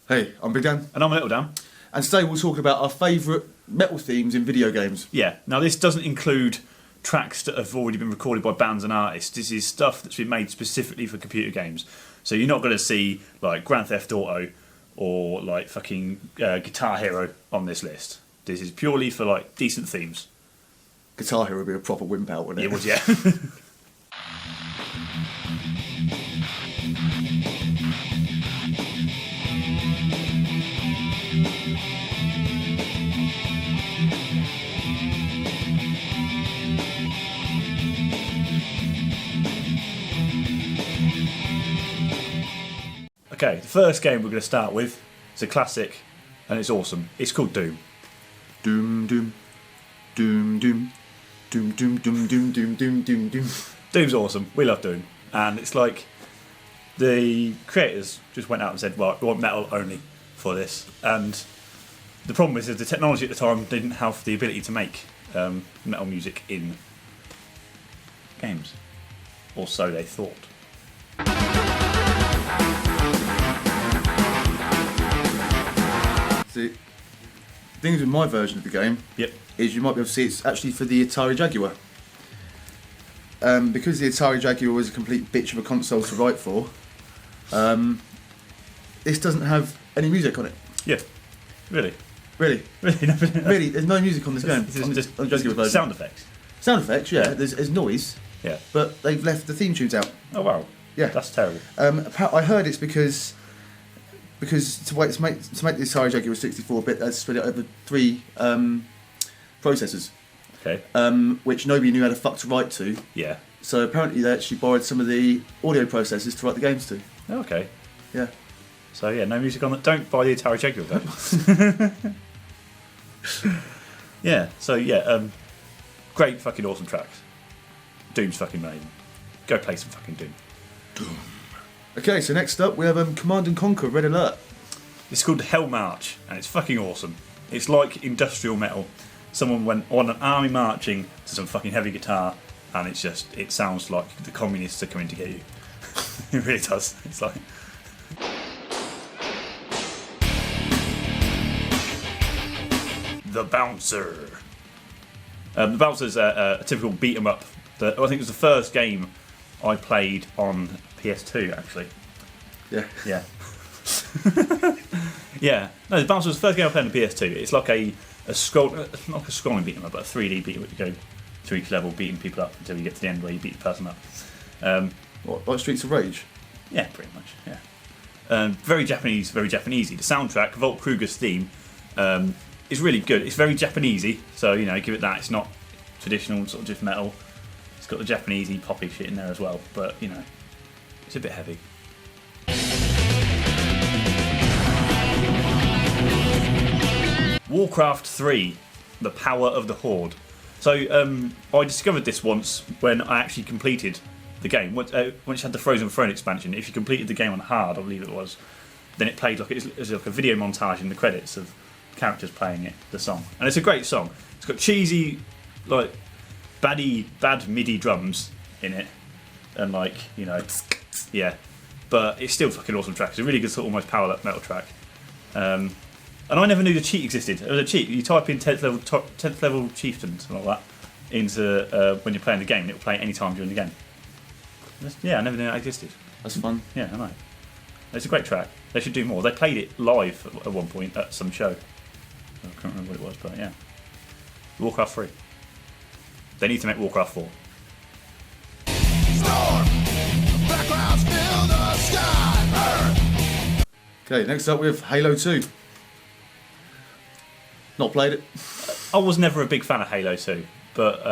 Hey, I'm Big Dan. And I'm Little Dan. And today we'll talk about our favourite metal themes in video games. Yeah, now this doesn't include tracks that have already been recorded by bands and artists. This is stuff that's been made specifically for computer games. So you're not going to see like Grand Theft Auto or like fucking Guitar Hero on this list. This is purely for like decent themes. Guitar Hero would be a proper wimp out, wouldn't it? It would, yeah. Okay, the first game we're going to start with is a classic, and it's awesome. It's called Doom. Doom, doom, doom, doom, doom, doom, doom, doom, doom, doom, doom, doom. Doom's awesome. We love Doom. And it's like the creators just went out and said, right, we want metal only for this. And the problem is that the technology at the time didn't have the ability to make metal music in games. Or so they thought. See, things with my version of the game is you might be able to see it's actually for the Atari Jaguar. Because the Atari Jaguar was a complete bitch of a console to write for, this doesn't have any music on it. Yeah, really. Really? Really, there's no music on this game. This is just on the Jaguar version. Sound effects. Sound effects, yeah. There's noise. Yeah. But they've left the theme tunes out. Oh wow. Yeah. That's terrible. I heard it's because to make the Atari Jaguar 64-bit, they split it over 3 processors. Okay. Which nobody knew how the fuck to write to. Yeah. So apparently they actually borrowed some of the audio processors to write the games to. Okay. Yeah. So yeah, no music on that. Don't buy the Atari Jaguar then. Yeah. So yeah, great fucking awesome tracks. Doom's fucking amazing. Go play some fucking Doom. Doom. Okay, so next up we have Command and Conquer Red Alert. It's called Hell March, and it's fucking awesome. It's like industrial metal. Someone went on an army marching to some fucking heavy guitar, and it sounds like the communists are coming to get you. It really does. It's like... The Bouncer. The Bouncer's a typical beat 'em up. I think it was the first game I played on PS2, actually. Yeah. Yeah. Yeah. No, the Bouncer was the first game I played on the PS2. It's like a scroll, not like a scrolling beat 'em up, but a 3D beat 'em up. You go through each level, beating people up until you get to the end where you beat the person up. What, like Streets of Rage? Yeah, pretty much. Yeah. Very Japanese, very Japanesey. The soundtrack, Volt Kruger's theme, is really good. It's very Japanesey, so you know, give it that. It's not traditional sort of just metal. It's got the Japanesey poppy shit in there as well, but you know, it's a bit heavy. Warcraft 3, The Power of the Horde. So I discovered this once when I actually completed the game. Once you had the Frozen Throne expansion, if you completed the game on hard, I believe it was, then it played like it was like a video montage in the credits of characters playing it, the song. And it's a great song. It's got cheesy, like bad MIDI drums in it, and like, you know, yeah. But it's still a fucking awesome track. It's a really good sort of almost power metal track. And I never knew the cheat existed. It was a cheat. You type in 10th level chieftain, something like that, into when you're playing the game, and it will play any time during the game. Yeah, I never knew that existed. That's fun. Yeah, I know. It's a great track. They should do more. They played it live at one point at some show. I can't remember what it was, but yeah. Warcraft 3. They need to make Warcraft 4. Okay, next up we have Halo 2. Not played it. I was never a big fan of Halo 2, but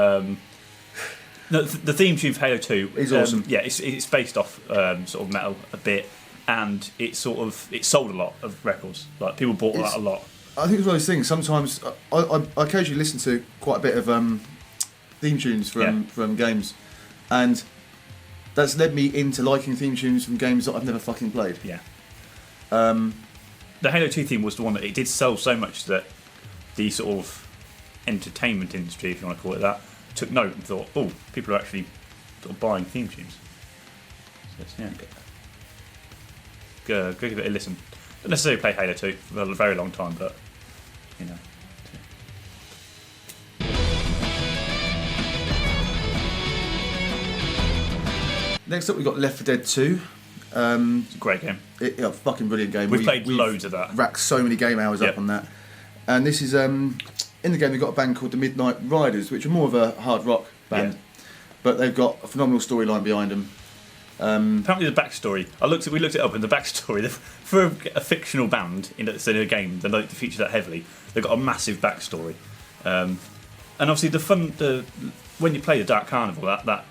the theme tune for Halo 2 is awesome. Yeah, it's based off sort of metal a bit, and it sold a lot of records. Like people bought that a lot. I think it's one of those things. Sometimes I occasionally listen to quite a bit of theme tunes from games, and that's led me into liking theme tunes from games that I've never fucking played. Yeah. The Halo 2 theme was the one that it did sell so much that the sort of entertainment industry, if you want to call it that, took note and thought, oh, people are actually sort of buying theme tunes. So, yeah. Go give it a listen. Not necessarily play Halo 2 for a very long time, but you know. Next up, we've got Left 4 Dead 2. It's a great game. A fucking brilliant game. We've played loads of that. Racked so many game hours up on that. And this is in the game. They've got a band called the Midnight Riders, which are more of a hard rock band, but they've got a phenomenal storyline behind them. Apparently, the backstory. We looked it up, and the backstory for a fictional band in a game, they like to feature that heavily. They've got a massive backstory, and obviously when you play the Dark Carnival, that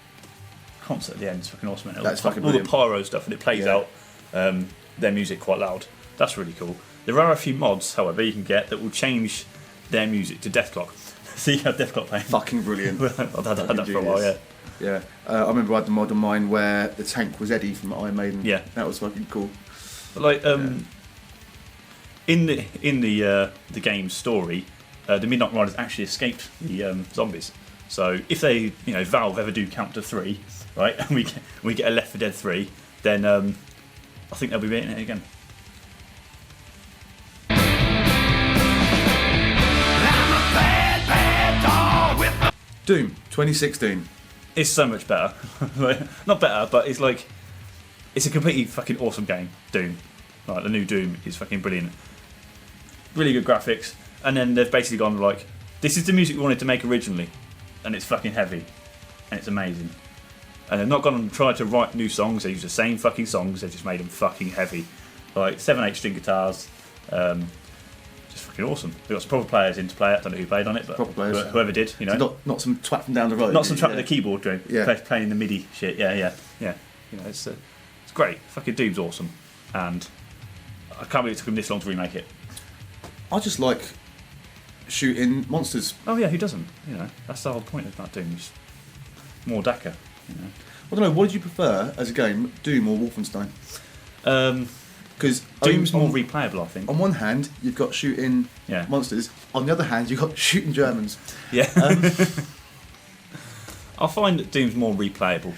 concert at the end is fucking awesome. That's fucking all brilliant. The pyro stuff, and it plays out their music quite loud. That's really cool. There are a few mods, however, you can get that will change their music to Death Clock. So you have Death Clock playing. Fucking brilliant. I've had that for a while, yeah. Yeah, I remember I had the mod on mine where the tank was Eddie from Iron Maiden. Yeah, that was fucking cool. But like in the game's story, the Midnight Riders actually escaped the zombies. So if they, Valve ever do count to 3, right, and we get a Left 4 Dead 3, then I think they'll be beating it again. Doom 2016. It's so much better. Not better, but it's a completely fucking awesome game. Doom, the new Doom is fucking brilliant. Really good graphics, and then they've basically gone like, this is the music we wanted to make originally, and it's fucking heavy, and it's amazing. And they've not gone and tried to write new songs. They use the same fucking songs. They've just made them fucking heavy, like 7/8 string guitars. Just fucking awesome. They've got some proper players in to play it. I don't know who played on it, but whoever did, So not some twat from down the road. Not some twat with a keyboard playing the MIDI shit. Yeah. It's great. Fucking Doom's awesome, and I can't believe it took them this long to remake it. I just like shooting monsters. Oh yeah, who doesn't? That's the whole point of that Doom. Just more Dakar. I don't know. What did you prefer as a game, Doom or Wolfenstein? Because Doom's more replayable, I think. On one hand, you've got shooting monsters. On the other hand, you've got shooting Germans. Yeah. I find that Doom's more replayable.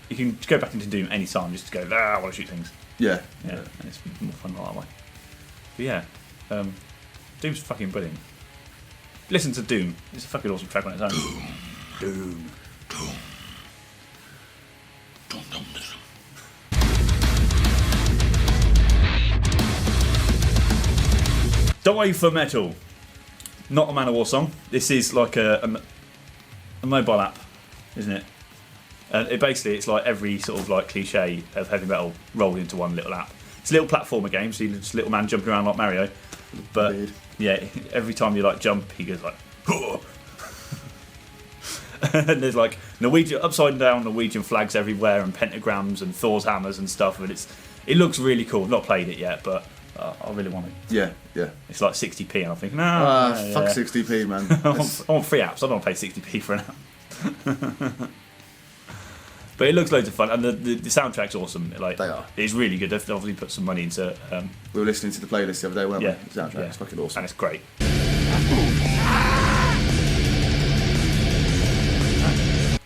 You can go back into Doom any time just to go, I want to shoot things. Yeah. And it's more fun that way. But yeah, Doom's fucking brilliant. Listen to Doom. It's a fucking awesome track on its own. Doom. Don't Wait for Metal. Not a Man of War song. This is like a mobile app, isn't it? And it's like every sort of like cliche of heavy metal rolled into one little app. It's a little platformer game, so you're just a little man jumping around like Mario. But every time you like jump, he goes like, "Hoo!" And there's like upside down Norwegian flags everywhere and pentagrams and Thor's hammers and stuff. And it looks really cool. I've not played it yet, but I really want it. Yeah. It's like 60p, and I think, fuck 60p, man. I want free apps. I don't want to pay 60p for an app. But it looks loads of fun, and the soundtrack's awesome. Like, they are. It's really good. They've obviously put some money into. We were listening to the playlist the other day, weren't we? The soundtrack. Yeah. It's fucking awesome, and it's great.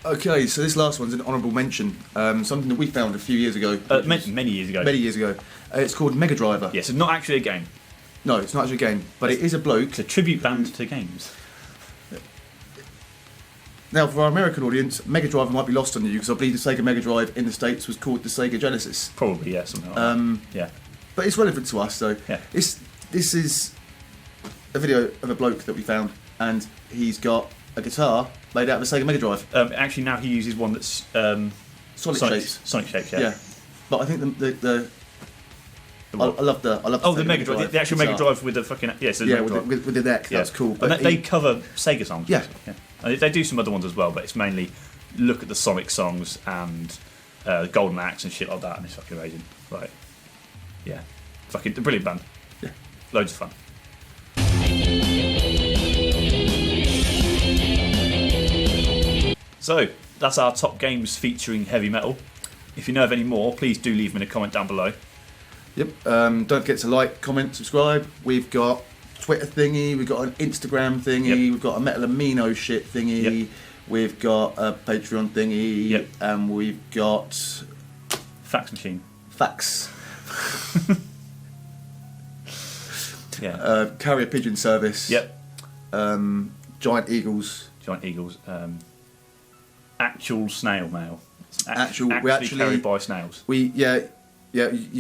Okay, so this last one's an honourable mention. Something that we found a few years ago. Many years ago. Many years ago. It's called Mega Driver. Yes, it's not actually a game. No, it's not actually a game, but it is a bloke. It's a tribute band to games. Now, for our American audience, Mega Drive might be lost on you because I believe the Sega Mega Drive in the States was called the Sega Genesis. Probably, yeah, something like that. Yeah. But it's relevant to us, so this is a video of a bloke that we found, and he's got a guitar made out of a Sega Mega Drive. Actually, now he uses one that's Sonic shapes. Sonic shapes, yeah. But I think I love the Mega Drive, the actual Mega Drive with the fucking with the neck. That's cool. But they cover Sega songs. Yeah. And they do some other ones as well, but it's mainly look at the Sonic songs and Golden Axe and shit like that, and it's fucking amazing. Like, yeah, fucking a brilliant band. Yeah, loads of fun. So that's our top games featuring heavy metal. If you know of any more, please do leave them in a comment down below. Yep. Don't forget to like, comment, subscribe. We've got Twitter thingy, we've got an Instagram thingy, we've got a Metal Amino shit thingy, we've got a Patreon thingy, and we've got fax machine. Fax. Yeah. Carrier pigeon service. Yep. Giant eagles. Giant eagles. Actual snail mail. We actually carried by snails. You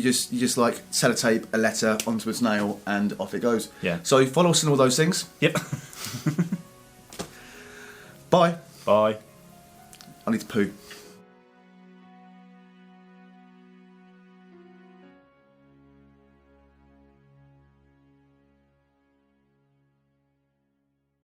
just like sellotape a letter onto a snail and off it goes. Yeah. So follow us on all those things. Yep. Bye. Bye. I need to poo.